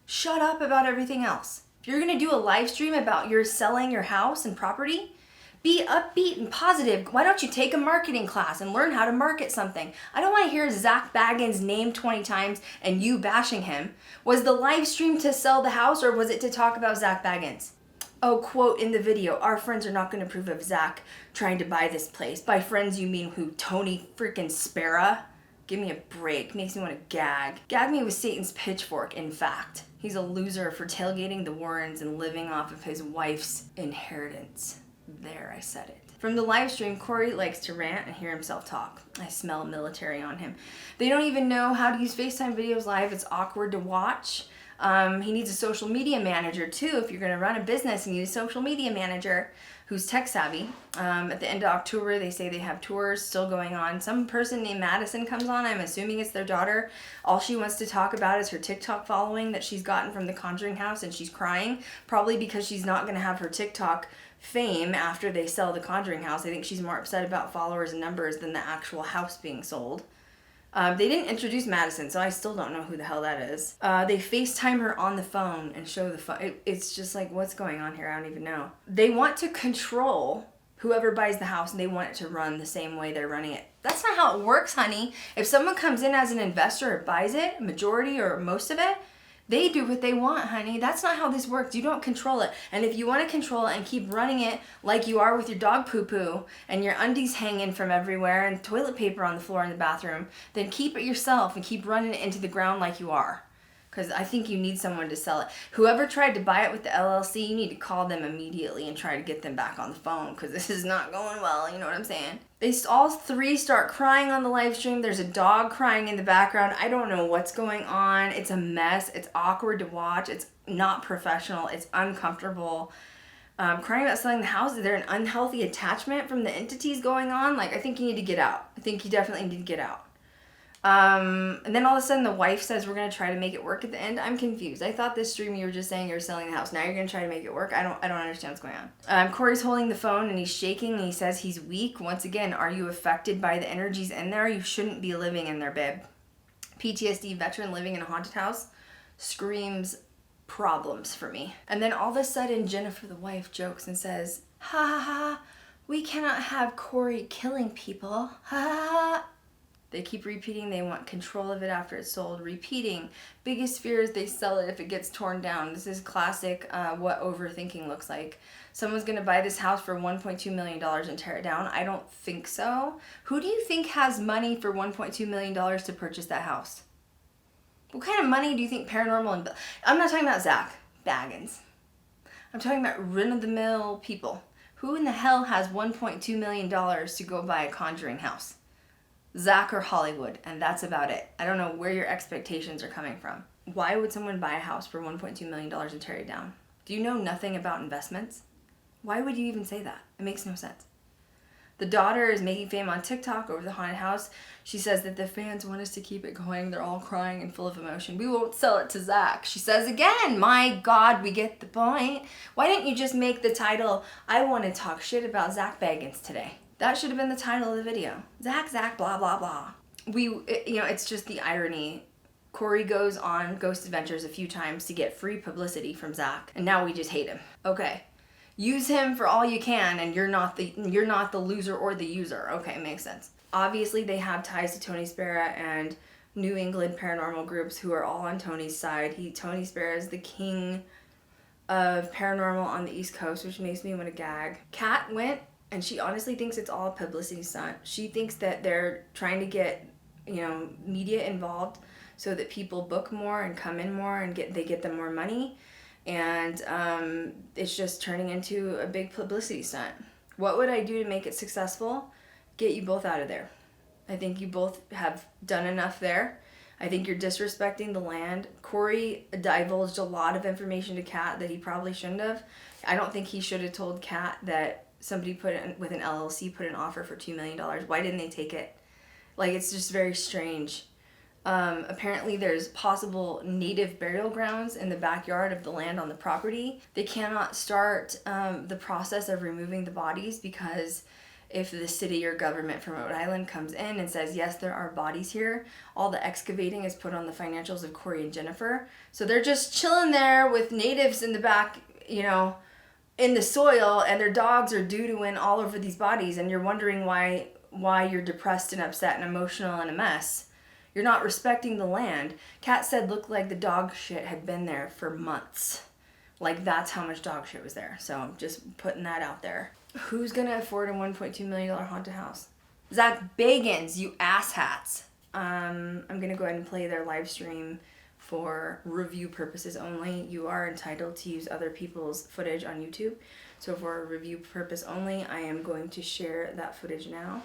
Shut up about everything else. If you're going to do a live stream about your selling your house and property, be upbeat and positive. Why don't you take a marketing class and learn how to market something? I don't want to hear Zach Bagans' name 20 times and you bashing him. Was the live stream to sell the house, or was it to talk about Zach Bagans? Oh, quote in the video, our friends are not going to approve of Zach trying to buy this place. By friends, you mean who? Tony freaking Spera? Give me a break. Makes me want to gag. Gag me with Satan's pitchfork, in fact. He's a loser for tailgating the Warrens and living off of his wife's inheritance. There, I said it. From the live stream, Cory likes to rant and hear himself talk. I smell military on him. They don't even know how to use FaceTime videos live. It's awkward to watch. He needs a social media manager too. If you're going to run a business, you need a social media manager who's tech savvy. At the end of October, they say they have tours still going on. Some person named Madison comes on. I'm assuming it's their daughter. All she wants to talk about is her TikTok following that she's gotten from the Conjuring House, and she's crying, probably because she's not going to have her TikTok fame after they sell the Conjuring House. I think she's more upset about followers and numbers than the actual house being sold. They didn't introduce Madison, so I still don't know who the hell that is. They FaceTime her on the phone and show the phone. It's just like, what's going on here? I don't even know. They want to control whoever buys the house, and they want it to run the same way they're running it. That's not how it works, honey. If someone comes in as an investor or buys it, majority or most of it, they do what they want, honey. That's not how this works. You don't control it. And if you want to control it and keep running it like you are with your dog poo-poo and your undies hanging from everywhere and toilet paper on the floor in the bathroom, then keep it yourself and keep running it into the ground like you are. Because I think you need someone to sell it. Whoever tried to buy it with the LLC, you need to call them immediately and try to get them back on the phone, because this is not going well, you know what I'm saying? They all three start crying on the live stream. There's a dog crying in the background. I don't know what's going on. It's a mess. It's awkward to watch. It's not professional. It's uncomfortable. Crying about selling the house. Is there an unhealthy attachment from the entities going on? I think you need to get out. I think you definitely need to get out. And then all of a sudden the wife says we're going to try to make it work at the end. I'm confused. I thought this stream you were just saying you're selling the house. Now you're going to try to make it work. I don't understand what's going on. Cory's holding the phone and he's shaking and he says he's weak. Once again, are you affected by the energies in there? You shouldn't be living in there, babe. PTSD veteran living in a haunted house screams problems for me. And then all of a sudden Jennifer, the wife, jokes and says, ha ha ha, we cannot have Cory killing people. Ha ha ha. They keep repeating they want control of it after it's sold. Repeating, biggest fear is they sell it if it gets torn down. This is classic what overthinking looks like. Someone's going to buy this house for $1.2 million and tear it down. I don't think so. Who do you think has money for $1.2 million to purchase that house? What kind of money do you think paranormal and... I'm not talking about Zach Baggins. I'm talking about run-of-the-mill people. Who in the hell has $1.2 million to go buy a Conjuring House? Zach or Hollywood, and that's about it. I don't know where your expectations are coming from. Why would someone buy a house for $1.2 million and tear it down? Do you know nothing about investments? Why would you even say that? It makes no sense. The daughter is making fame on TikTok over the haunted house. She says that the fans want us to keep it going. They're all crying and full of emotion. We won't sell it to Zach. She says again, my God, we get the point. Why didn't you just make the title, I want to talk shit about Zach Baggins today? That should have been the title of the video. Zach, blah, blah, blah. It's just the irony. Cory goes on Ghost Adventures a few times to get free publicity from Zach, and now we just hate him. Okay. Use him for all you can, and you're not the loser or the user. Okay, makes sense. Obviously, they have ties to Tony Spera and New England paranormal groups who are all on Tony's side. Tony Spera is the king of paranormal on the East Coast, which makes me want to gag. Kat went, and she honestly thinks it's all a publicity stunt. She thinks that they're trying to get, media involved so that people book more and come in more and they get them more money. And it's just turning into a big publicity stunt. What would I do to make it successful? Get you both out of there. I think you both have done enough there. I think you're disrespecting the land. Cory divulged a lot of information to Kat that he probably shouldn't have. I don't think he should have told Kat that somebody with an LLC put an offer for $2 million. Why didn't they take it? It's just very strange. Apparently there's possible native burial grounds in the backyard of the land on the property. They cannot start the process of removing the bodies because if the city or government from Rhode Island comes in and says, yes, there are bodies here, all the excavating is put on the financials of Cory and Jennifer. So they're just chilling there with natives in the back, in the soil, and their dogs are doo-dooing all over these bodies, and you're wondering why you're depressed and upset and emotional and a mess. You're not respecting the land. Kat said looked like the dog shit had been there for months. That's how much dog shit was there. So I'm just putting that out there. Who's going to afford a $1.2 million haunted house? Zach Baggins, you asshats. I'm going to go ahead and play their live stream for review purposes only. You are entitled to use other people's footage on YouTube. So for review purpose only, I am going to share that footage now.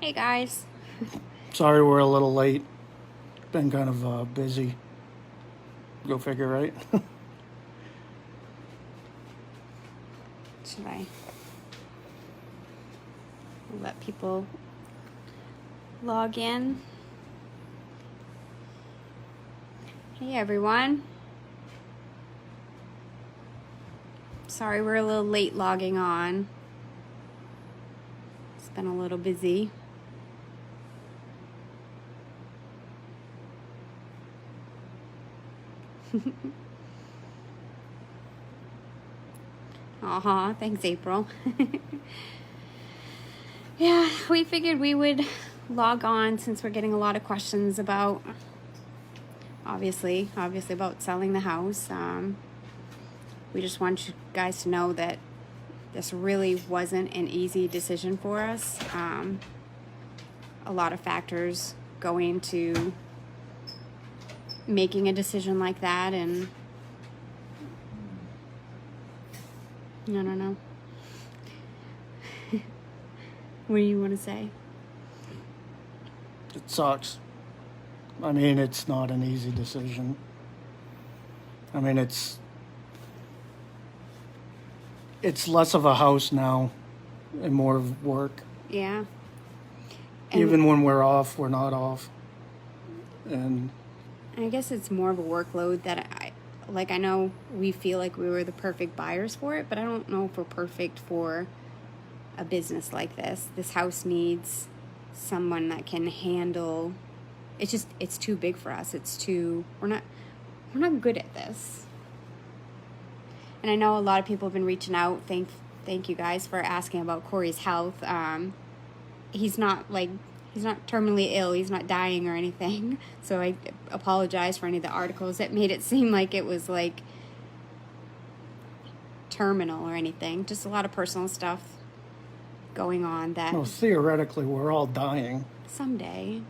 Hey guys. Sorry we're a little late. Been kind of busy. Go figure, right? Should I let people log in? Hey everyone. Sorry we're a little late logging on. It's been a little busy. Thanks, April. Yeah, we figured we would log on since we're getting a lot of questions about, obviously about selling the house. We just want you guys to know that this really wasn't an easy decision for us. A lot of factors go into making a decision like that, and I don't know. What do you want to say? It sucks. I mean, it's not an easy decision. I mean, it's less of a house now and more of work. Yeah. And Even when we're off, we're not off. And I guess it's more of a workload that I know we feel like we were the perfect buyers for it, but I don't know if we're perfect for a business like this. This house needs someone that can handle. It's too big for us. We're not good at this. And I know a lot of people have been reaching out. Thank you guys for asking about Cory's health. He's not terminally ill. He's not dying or anything. So I apologize for any of the articles that made it seem like it was like terminal or anything. Just a lot of personal stuff going on that. well, theoretically, we're all dying. Someday.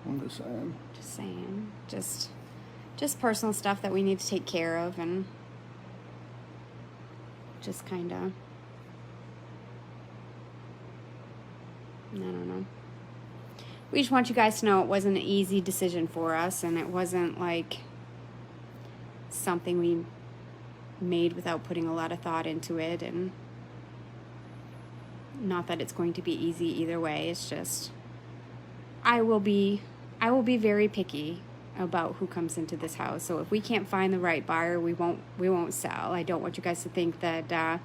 I'm just saying. Just saying. Just personal stuff that we need to take care of, and just kind of, I don't know. We just want you guys to know it wasn't an easy decision for us, and it wasn't like something we made without putting a lot of thought into it, and not that it's going to be easy either way. It's just I will be very picky about who comes into this house. So if we can't find the right buyer, we won't sell. I don't want you guys to think that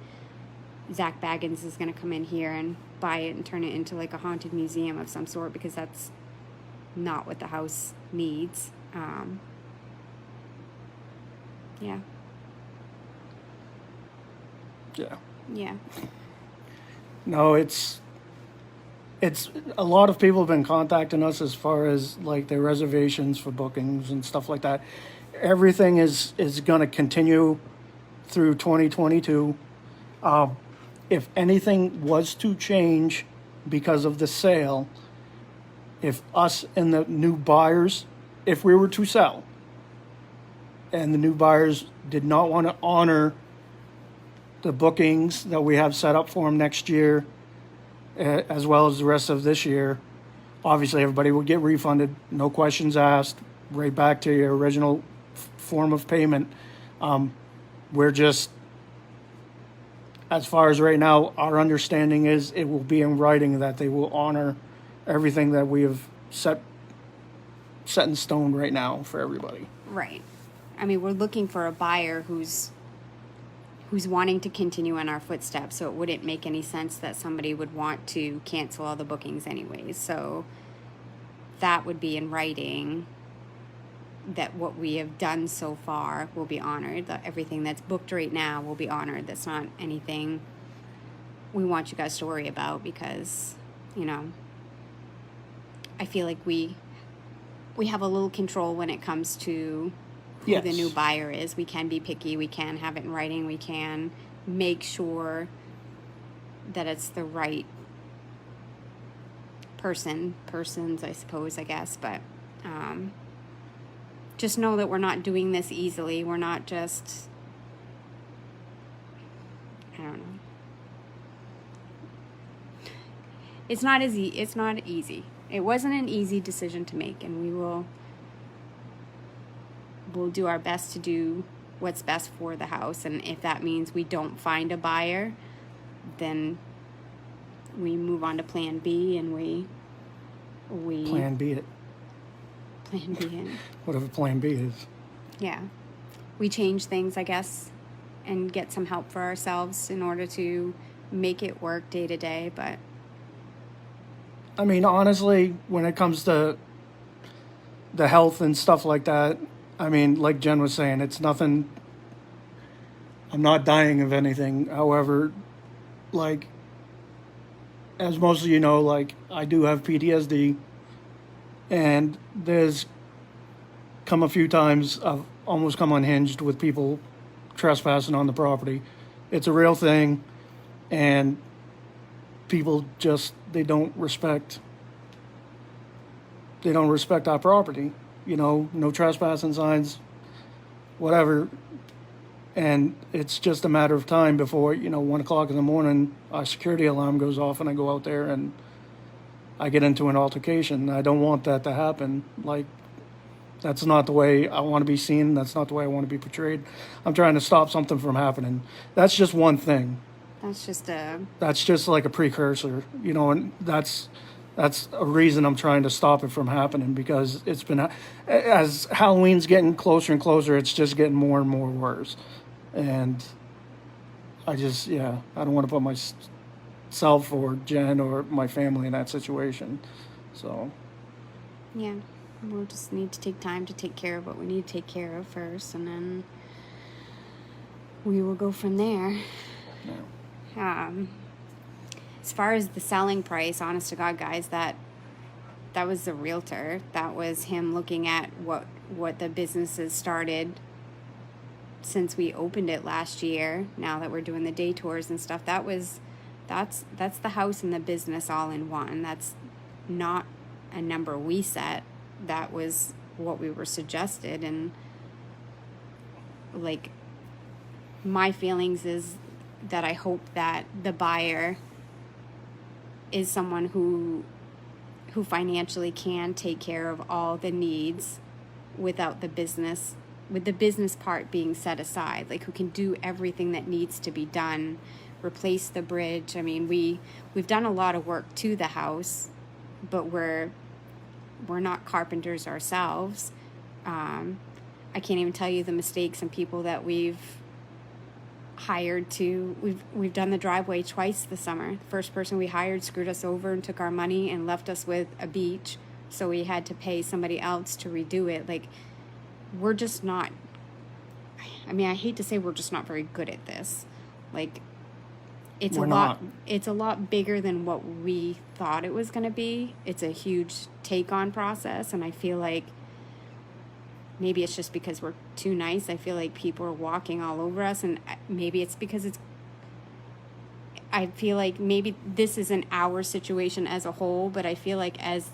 Zach Baggins is going to come in here and buy it and turn it into like a haunted museum of some sort, because that's not what the house needs. Yeah. Yeah. No, it's a lot of people have been contacting us as far as like their reservations for bookings and stuff like that. Everything is going to continue through 2022. If anything was to change because of the sale, if us and the new buyers, if we were to sell and the new buyers did not want to honor the bookings that we have set up for them next year, as well as the rest of this year, obviously everybody would get refunded, no questions asked, right back to your original form of payment. We're just, as far as right now, our understanding is it will be in writing that they will honor everything that we have set in stone right now for everybody. Right. I mean, we're looking for a buyer who's wanting to continue in our footsteps, so it wouldn't make any sense that somebody would want to cancel all the bookings anyways. So that would be in writing, that what we have done so far will be honored, that everything that's booked right now will be honored. That's not anything we want you guys to worry about, because, you know, I feel like we have a little control when it comes to who the new buyer is. We can be picky. We can have it in writing. We can make sure that it's the right persons, I suppose, I guess. But just know that we're not doing this easily. We're not just, I don't know. It's not easy. It's not easy. It wasn't an easy decision to make, and we'll do our best to do what's best for the house. And if that means we don't find a buyer, then we move on to plan B, and we Plan B it. Plan B it. Whatever plan B is. Yeah. We change things, I guess, and get some help for ourselves in order to make it work day to day. But I mean, honestly, when it comes to the health and stuff like that, I mean, like Jen was saying, it's nothing. I'm not dying of anything. However, like, as most of you know, like, I do have PTSD, and there's come a few times I've almost come unhinged with people trespassing on the property. It's a real thing, and people just, they don't respect our property. You know, no trespassing signs, whatever. And it's just a matter of time before, 1 o'clock in the morning, our security alarm goes off and I go out there and I get into an altercation. I don't want that to happen. Like, that's not the way I want to be seen. That's not the way I want to be portrayed. I'm trying to stop something from happening. That's just one thing. That's just like a precursor, you know, and that's a reason I'm trying to stop it from happening, because it's been, as Halloween's getting closer and closer, it's just getting more and more worse. And I don't want to put myself or Jen or my family in that situation. So. Yeah, we'll just need to take time to take care of what we need to take care of first, and then we will go from there. Yeah. As far as the selling price, honest to God, guys, that was the realtor. That was him looking at what the business has started since we opened it last year. Now that we're doing the day tours and stuff, that's the house and the business all in one. That's not a number we set. That was what we were suggested. And like, my feelings is that I hope that the buyer is someone who financially can take care of all the needs without the business, with the business part being set aside, like who can do everything that needs to be done, replace the bridge. I mean, we've done a lot of work to the house, but we're not carpenters ourselves. I can't even tell you the mistakes and people that we've hired to. We've done the driveway twice this summer. The first person we hired screwed us over and took our money and left us with a beach, so we had to pay somebody else to redo it. Like, we're just not, I mean, I hate to say we're just not very good at this. Like, it's a lot bigger than what we thought it was going to be. It's a huge take-on process, and I feel like maybe it's just because we're too nice. I feel like people are walking all over us, and maybe it's because I feel like maybe this isn't our situation as a whole, but I feel like as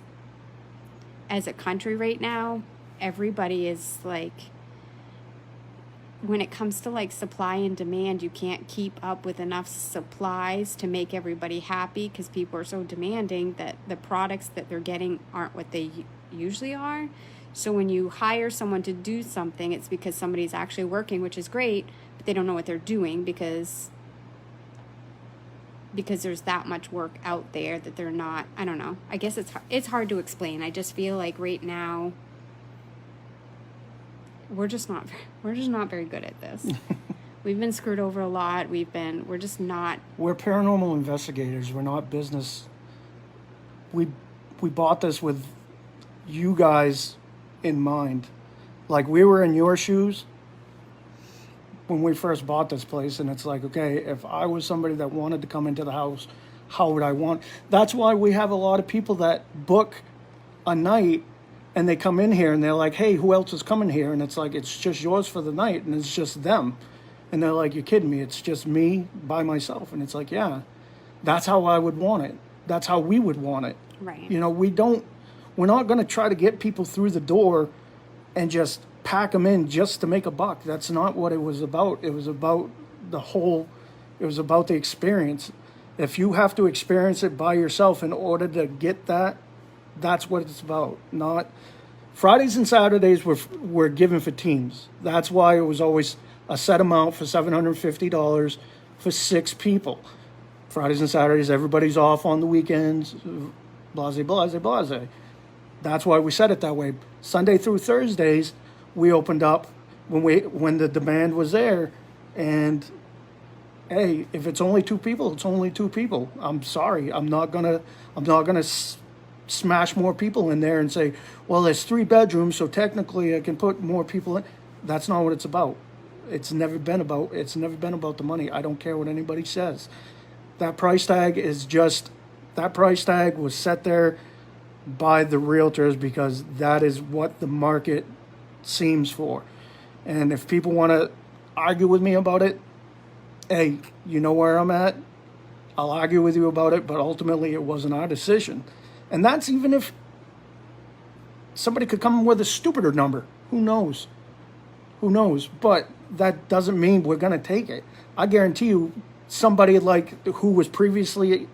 a country right now, everybody is like, when it comes to like supply and demand, you can't keep up with enough supplies to make everybody happy, because people are so demanding that the products that they're getting aren't what they usually are. So when you hire someone to do something, it's because somebody's actually working, which is great, but they don't know what they're doing because there's that much work out there that they're not, I don't know. I guess it's hard to explain. I just feel like right now we're just not very good at this. We've been screwed over a lot. We're just not. We're paranormal investigators. We're not business. We bought this with you guys in mind. Like, we were in your shoes when we first bought this place, and it's like, okay, if I was somebody that wanted to come into the house, how would I want? That's why we have a lot of people that book a night and they come in here and they're like, hey, who else is coming here? And it's like, it's just yours for the night, and it's just them. And they're like, you're kidding me, it's just me by myself. And it's like, yeah, that's how I would want it. That's how we would want it. Right. You know, we're not going to try to get people through the door and just pack them in just to make a buck. That's not what it was about. It was about the experience. If you have to experience it by yourself in order to get that, that's what it's about. Not Fridays and Saturdays were given for teams. That's why it was always a set amount for $750 for 6 people. Fridays and Saturdays, everybody's off on the weekends, blase, blase, blase. That's why we set it that way. Sunday through Thursdays, we opened up when the demand was there. And hey, if it's only 2 people, it's only 2 people. I'm sorry. I'm not gonna smash more people in there and say, well, there's 3 bedrooms, so technically I can put more people in. That's not what it's about. It's never been about the money. I don't care what anybody says. That price tag was set there by the realtors because that is what the market seems for. And if people want to argue with me about it, hey, you know where I'm at. I'll argue with you about it, but ultimately it wasn't our decision. And that's even if somebody could come with a stupider number. Who knows? But that doesn't mean we're going to take it. I guarantee you somebody like who was previously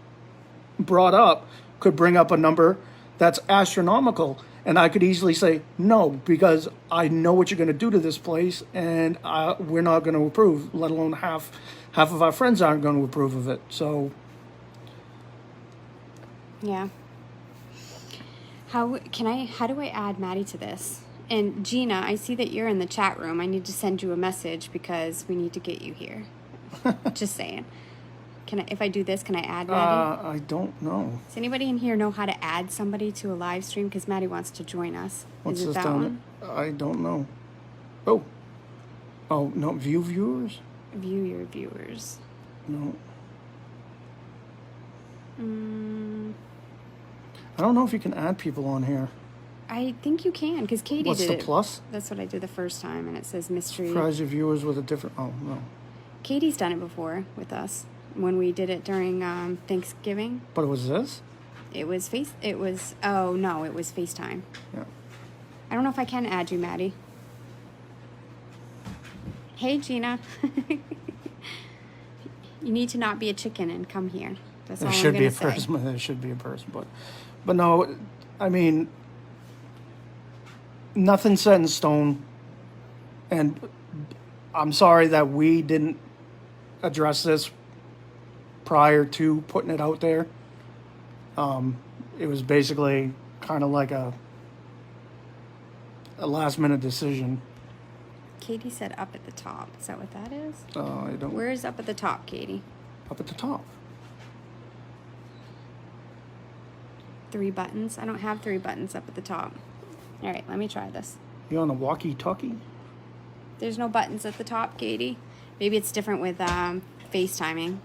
brought up could bring up a number that's astronomical, and I could easily say no because I know what you're going to do to this place, and we're not going to approve, let alone half half of our friends aren't going to approve of it. So, yeah. How do I add Maddie to this? And Gina, I see that you're in the chat room. I need to send you a message because we need to get you here. Just saying. If I do this, can I add Maddie? I don't know. Does anybody in here know how to add somebody to a live stream? Because Maddie wants to join us. What's Is it this that down? one? I don't know. Oh, no, view viewers? View your viewers. No. I don't know if you can add people on here. I think you can, because Katie What's did the it. plus? That's what I did the first time, and it says mystery. Surprise your viewers with a different... Oh, no. Katie's done it before with us when we did it during Thanksgiving. But it was this? It was FaceTime. Yeah. I don't know if I can add you, Maddie. Hey, Gina. You need to not be a chicken and come here. That's all I'm going to say. There should be a person, but no, I mean, nothing's set in stone, and I'm sorry that we didn't address this prior to putting it out there. It was basically kind of like a last minute decision. Katie said up at the top. Is that what that is? I don't. Where is up at the top, Katie? Up at the top. 3 buttons. I don't have 3 buttons up at the top. All right, let me try this. You on a walkie-talkie? There's no buttons at the top, Katie. Maybe it's different with FaceTiming.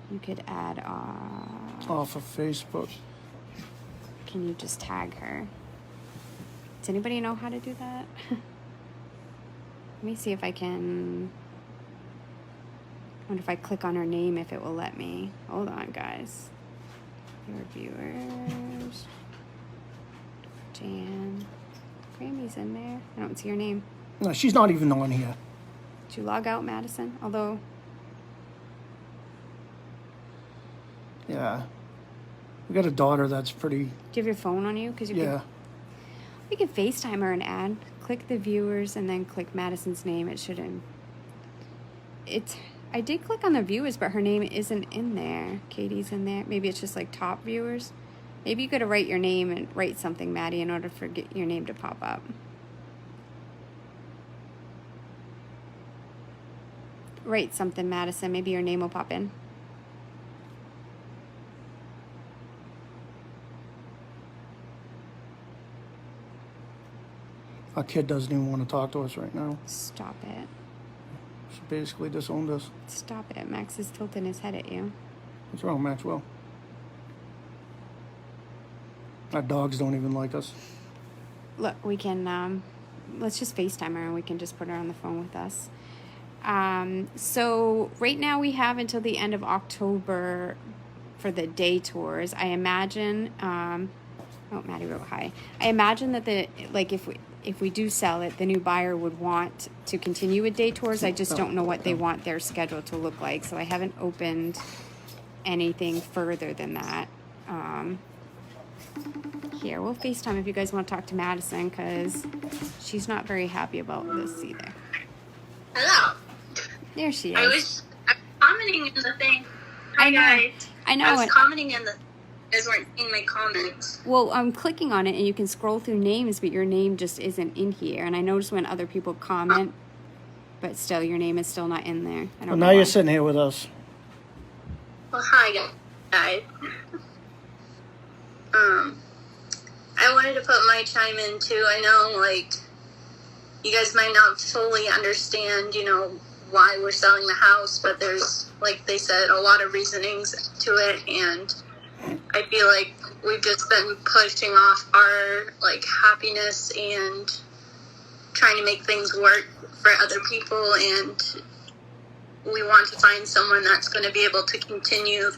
You could add Off of Facebook. Can you just tag her? Does anybody know how to do that? Let me see if I can. I wonder if I click on her name if it will let me. Hold on, guys. Your viewers. Jan. Grammy's in there. I don't see her name. No, she's not even on here. Did you log out, Madison? Although. Yeah. We got a daughter that's pretty... Do you have your phone on you? Cause you yeah. We could FaceTime her and add. Click the viewers and then click Madison's name. It shouldn't. I did click on the viewers, but her name isn't in there. Katie's in there. Maybe it's just like top viewers. Maybe you got to write your name and write something, Maddie, in order for your name to pop up. Write something, Madison. Maybe your name will pop in. Our kid doesn't even want to talk to us right now. Stop it. She basically disowned us. Stop it. Max is tilting his head at you. What's wrong, Maxwell? Our dogs don't even like us. Look, we can, let's just FaceTime her and we can just put her on the phone with us. So right now we have until the end of October for the day tours. I imagine, Maddie wrote hi. I imagine that if we do sell it, the new buyer would want to continue with day tours. I just don't know what they want their schedule to look like. So I haven't opened anything further than that. Here, we'll FaceTime if you guys want to talk to Madison, because she's not very happy about this either. Hello. There she is. I was commenting in the thing. Hi, guys. I know. I was commenting in the... You guys weren't seeing my comments. Well, I'm clicking on it, and you can scroll through names, but your name just isn't in here. And I noticed when other people comment, but still, your name is still not in there. I don't know Now why. you're sitting here with us. Well, hi, guys. I wanted to put my chime in, too. I know, you guys might not fully understand, why we're selling the house, but there's, like they said, a lot of reasonings to it, and I feel like we've just been pushing off our, happiness and trying to make things work for other people, and we want to find someone that's going to be able to continue,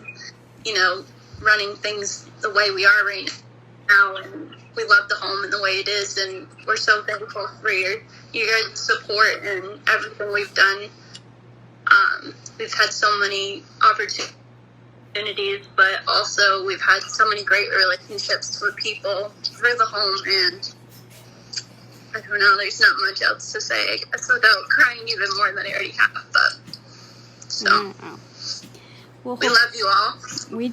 running things the way we are right now, and we love the home and the way it is, and we're so thankful for your guys' support and everything we've done. We've had so many opportunities, but also we've had so many great relationships with people for the home, and I don't know, there's not much else to say, I guess, without crying even more than I already have, but So Oh. Well, we love you all. We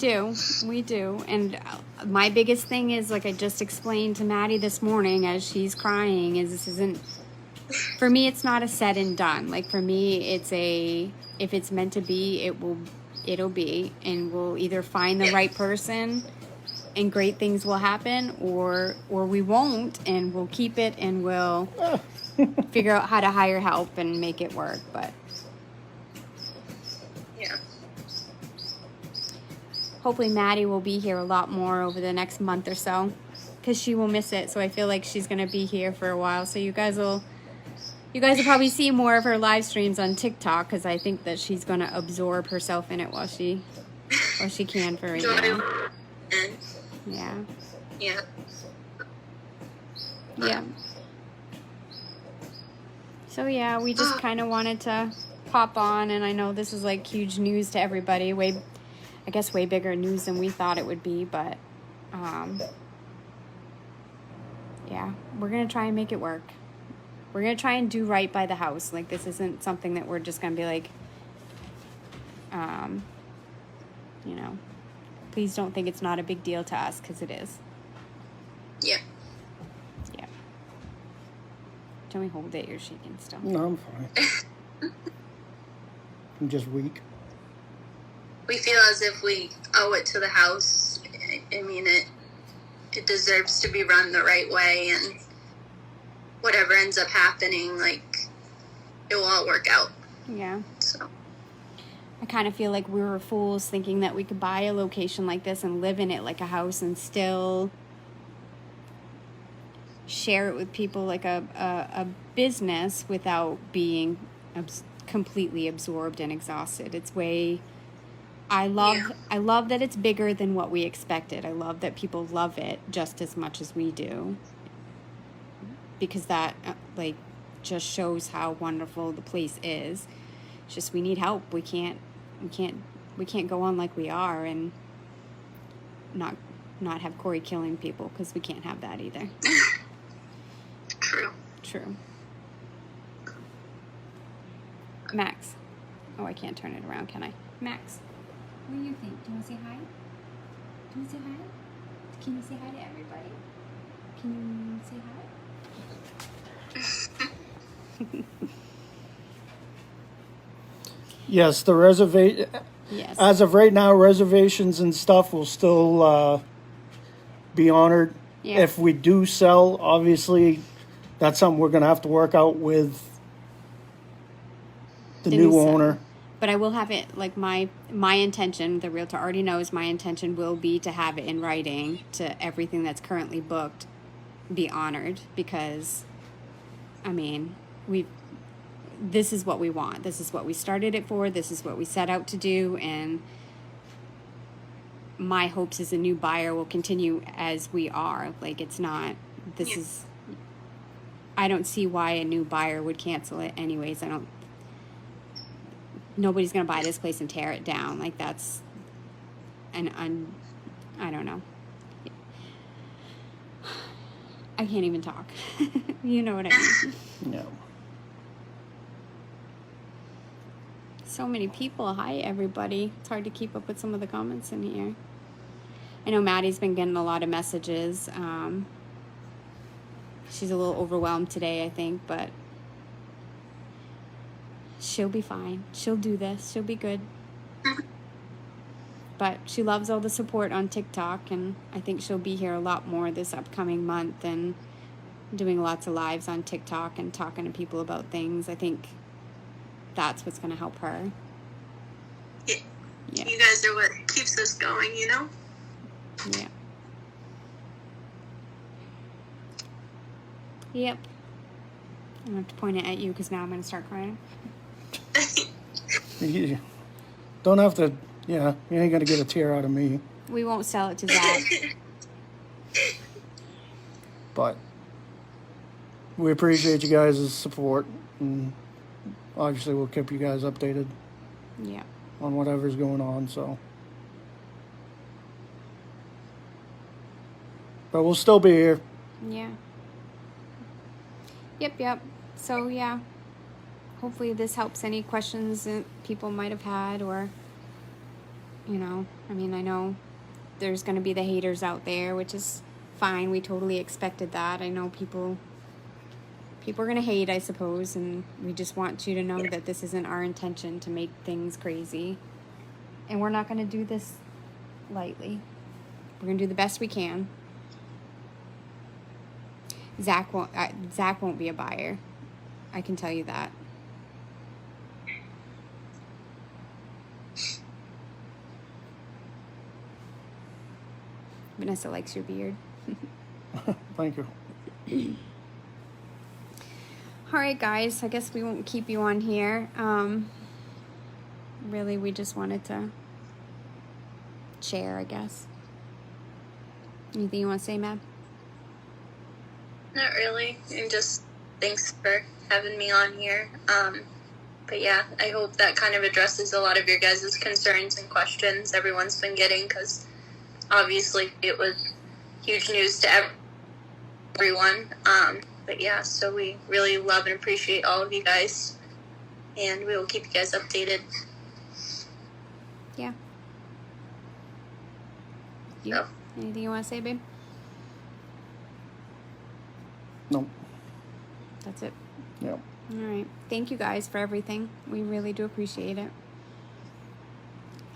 do. And my biggest thing is, like I just explained to Maddie this morning as she's crying, is this isn't, for me, it's not a said and done. Like, for me, it's if it's meant to be, it'll be, and we'll either find the right person and great things will happen, or we won't, and we'll keep it, and we'll figure out how to hire help and make it work. But Yeah. hopefully Maddie will be here a lot more over the next month or so, because she will miss it. So I feel like she's going to be here for a while. So you guys will probably see more of her live streams on TikTok, because I think that she's going to absorb herself in it while she can for right now. Yeah. Yeah. Yeah. So yeah, we just kind of wanted to pop on, and I know this is like huge news to everybody. Way bigger news than we thought it would be, but yeah, we're gonna try and make it work. We're gonna try and do right by the house. Like, this isn't something that we're just gonna be like, please don't think it's not a big deal to us, because it is. Yeah. Yeah. Don't we hold it? You're shaking still. No, I'm fine. I'm just weak. We feel as if we owe it to the house. I mean, it deserves to be run the right way, and whatever ends up happening, like, it will all work out. Yeah. So. I kind of feel like we were fools thinking that we could buy a location like this and live in it like a house and still share it with people like a business without being completely absorbed and exhausted. It's way... I love that it's bigger than what we expected. I love that people love it just as much as we do, because that just shows how wonderful the place is. It's just we need help. We can't go on like we are and not have Cory killing people, because we can't have that either. True. Max. Oh, I can't turn it around, can I? Max, what do you think? Do you want to say hi? Do you want to say hi? Can you say hi to everybody? Can you say hi? Yes, the reservation. Yes. As of right now, reservations and stuff will still be honored. Yeah. If we do sell, obviously, that's something we're going to have to work out with the new seller. owner. But I will have it, like, my intention, the realtor already knows my intention will be to have it in writing to everything that's currently booked be honored, because, I mean, this is what we want. This is what we started it for. This is what we set out to do. And my hopes is a new buyer will continue as we are. Like, it's not, I don't see why a new buyer would cancel it anyways. Nobody's going to buy this place and tear it down. Like, that's I don't know. I can't even talk. You know what I mean? No. So many people. Hi, everybody. It's hard to keep up with some of the comments in here. I know Maddie's been getting a lot of messages. She's a little overwhelmed today, I think, but she'll be fine. She'll do this. She'll be good. But she loves all the support on TikTok, and I think she'll be here a lot more this upcoming month and doing lots of lives on TikTok and talking to people about things. I think that's what's going to help her. Yeah. Yeah. You guys are what keeps us going, you know? Yeah. Yep. I don't have to point it at you because now I'm going to start crying. You don't have to, you ain't going to get a tear out of me. We won't sell it to Zach. But we appreciate you guys' support, and obviously we'll keep you guys updated Yeah. on whatever's going on, so. But we'll still be here. Yeah. Yep. So, yeah. hopefully this helps any questions that people might have had, or, you know, I mean, I know there's going to be the haters out there, which is fine. We totally expected that. I know people are going to hate, I suppose, and we just want you to know that this isn't our intention to make things crazy. And we're not going to do this lightly. We're going to do the best we can. Zach won't be a buyer. I can tell you that. Vanessa likes your beard. Thank you. All right, guys. I guess we won't keep you on here. Really, we just wanted to share, I guess. Anything you want to say, Mab? Not really. And just thanks for having me on here. But yeah, I hope that kind of addresses a lot of your guys' concerns and questions everyone's been getting, because obviously it was huge news to everyone. But yeah, so we really love and appreciate all of you guys, and we will keep you guys updated. Yeah. So. Anything you want to say, babe? No. That's it. Yep. All right. Thank you guys for everything. We really do appreciate it.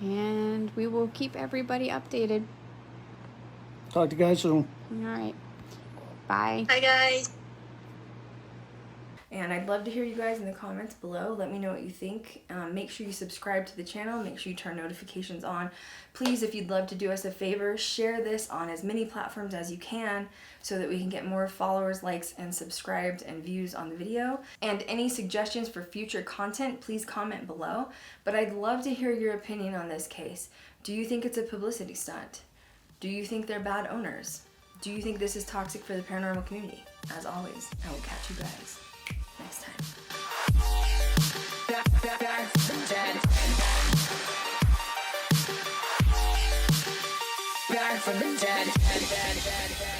And we will keep everybody updated. Talk to you guys soon. All right. Bye. Hi, guys. And I'd love to hear you guys in the comments below. Let me know what you think. Make sure you subscribe to the channel. Make sure you turn notifications on. Please, if you'd love to do us a favor, share this on as many platforms as you can so that we can get more followers, likes, and subscribed and views on the video. And any suggestions for future content, please comment below. But I'd love to hear your opinion on this case. Do you think it's a publicity stunt? Do you think they're bad owners? Do you think this is toxic for the paranormal community? As always, I will catch you guys next time. Back from the dead. Back from the dead.